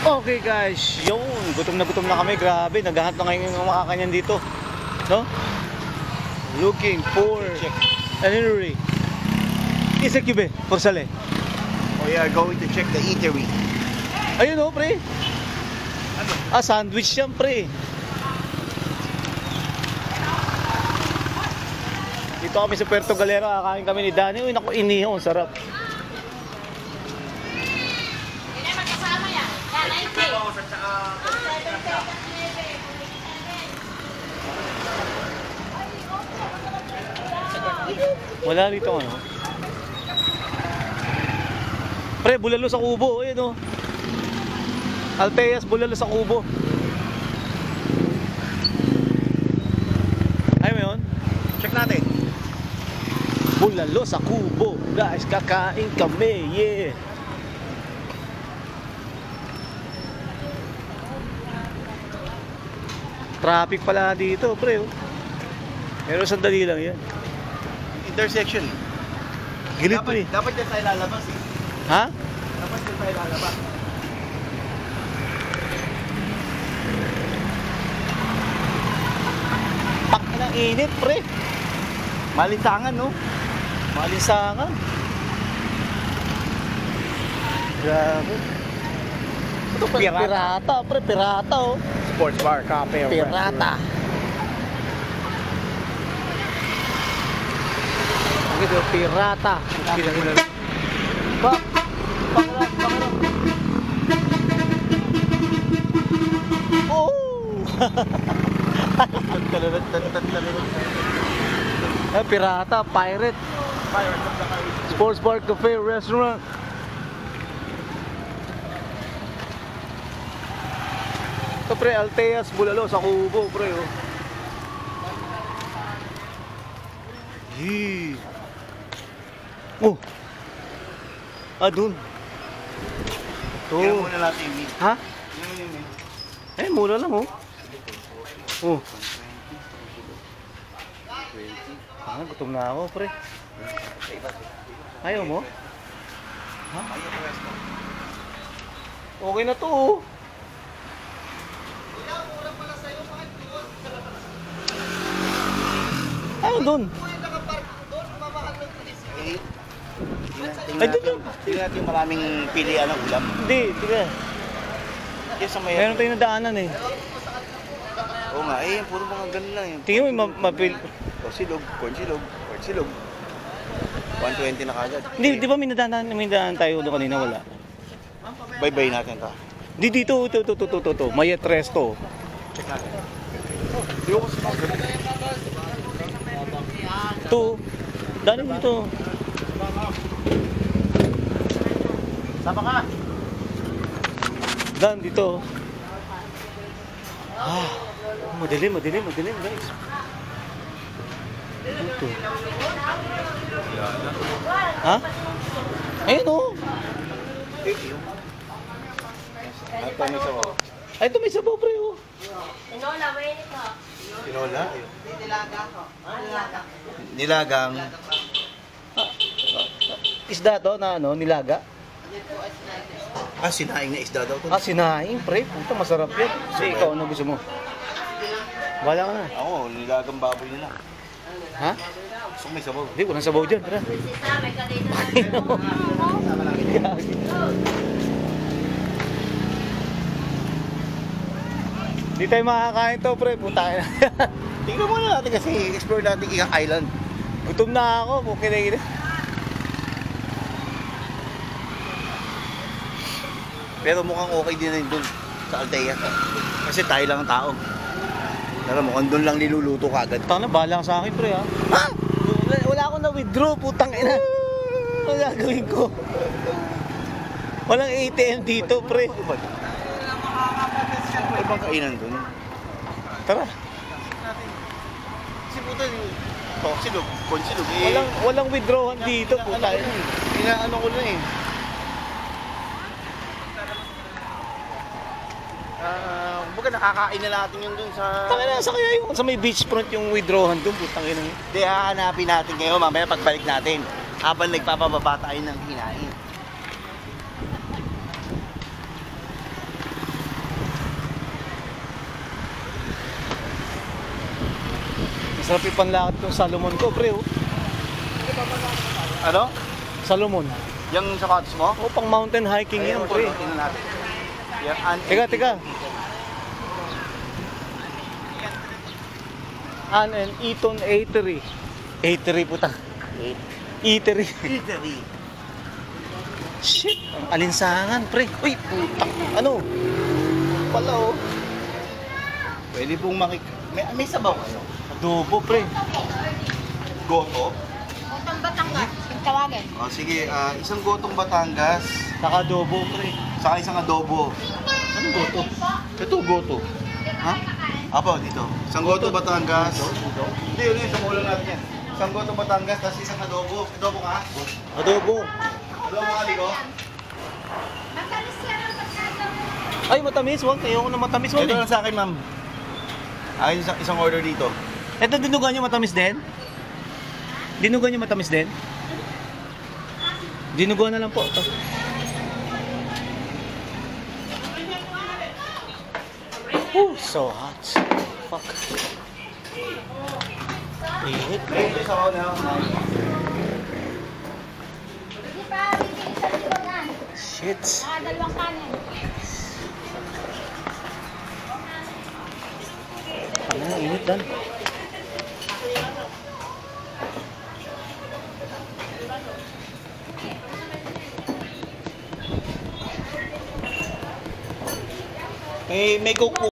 Okay guys, yun, gutom na kami, grabe, naghahanap na ngayon yung mga kanyan dito, no? Looking for an eatery. Isa kibe, for sale. We are going to check the eatery. Ayun o, pre. Ah, sandwich yan, pre. Dito kami sa Puerto Galera, kakain kami ni Danny. Uy, naku, inihaw, sarap. Wala dito ano. Pre, bulalo sa kubo, ayun oh. Alteas bulalo sa kubo. Ay mo yun? Check natin. Bulalo sa kubo. Guys, kakain kami, yeah. Traffic pala dito, pre oh. Pero sandali lang yan. Intersection. Gilid pre. Dapat dyan tayo lalabas eh. Ha? Dapat dyan tayo lalabas. Pak ng init, pre. Malinsangan, no? Malinsangan. Grabe. Ito pa, pirata, pre, pirata oh. Sports bar, cafe. Pirata. Ito, pirata. Pak, pangarap. Oh! Pirata, pirate. Sports bar, cafe, restaurant. Ito pre, Alteas, bulalo sa kubo pre oh. Yee. Oh. Ah, dun. To. Kaya muna natin yung meat. Ha? Eh, mura lang oh. Oh. Ah, gutom na ako pre. Ayaw mo? Ha? Okay na to oh. Ayaw dun. Ay, doon. Tingnan natin yung maraming pilihan ng ulam. Hindi, tiga. Yes, sa may... Meron tayong nadaanan eh. Oo nga, eh, puro mga ganun lang yun. Tingnan mo, mapil... Corn silog. 120 na kagad. Hindi, di ba may nadaanan tayo doon kanina, wala? Bye-bye natin ta. Di dito, ito. Mayet Resto. Check natin. Di ako sa mga ganun. Ito. Dali dito. Sama ka! Dan dito. Ah, madilim guys. Ito. Ha? Ayun oh. Ito may sabaw. Ay, ito may sabaw pre oh. Tinola, mainit ho. Tinola? Nilagang. Isda to na ano, nilaga. Ah, sinaing na isda daw to. Ah, sinaing pre. Puta, masarap yan. Kasi ikaw, ano gusto mo? Wala ka na. Ako, nilagang baboy nila. Ha? Gusto ko may sabaw. Hindi, walang sabaw dyan. Tara. May kadito na. Hindi tayo makakain to, pre. Puta na. Tingnan muna natin kasi explore natin Igang Island. Gutom na ako. Okay na yun. Pero mukhang okay din na yun dun sa Altea. Kasi tayo lang ang tao. Pero mukhang dun lang niluluto kagad. Tanga na, bahala ka sa akin, pre, ha? Ha? Wala akong na-withdraw, putang ina. Ano gagawin ko? Walang ATM dito, pre. May ibang kainan dun. Tara. Kasi puta, silog, konsilog. Walang withdrawan dito, puta. Inaano ko na eh. Kumbaga nakakain na natin yun dun sa... Tanga na, sa kaya yung sa may beachfront yung withdrawan doon, putang ina. Hindi, hahanapin natin ngayon mamaya pagbalik natin. Habang nagpapababa tayo ng hinain. Masarap ipanlakad itong Salomon ko, pre. Oh. Ano? Salomon. Yung sapatos mo? O, pang mountain hiking yan, pre. Tingnan natin. Yung Teka. An and Eton Eatery. Eatery puta. Eatery. Eatery. Shit, ang alinsangan, pre. Uy, puta. Ano? Pala, oh. Pwede pong may sabaw kayo. Adobo, pre. Goto? Utang Batangas, yung tawagin. O sige, isang gotong Batangas, Saka adobo, pre. saka isang adobo. Anong goto? Ito, goto. Ha? Apo, dito. Isang goto Batangas. Hindi, yun yun. Sa ulo natin yan. Isang goto Batangas, tapos isang adobo. Adobo ka? Adobo. Adobo ka, Ligo? Matalis yan ang pagkakam. Ay, matamis, wag. Ayoko na matamis, wag. Ito lang sa akin, ma'am. Akin isang order dito. Ito, dinugan nyo matamis din? Dinugan nyo matamis din? Dinugan na lang po. Ito. So hot. Fuck. Init. Ito sa ako na. Hindi pa, bibili sa liwangan. Shit. Nakadalawang kanin. Ano, init dan. May coke po.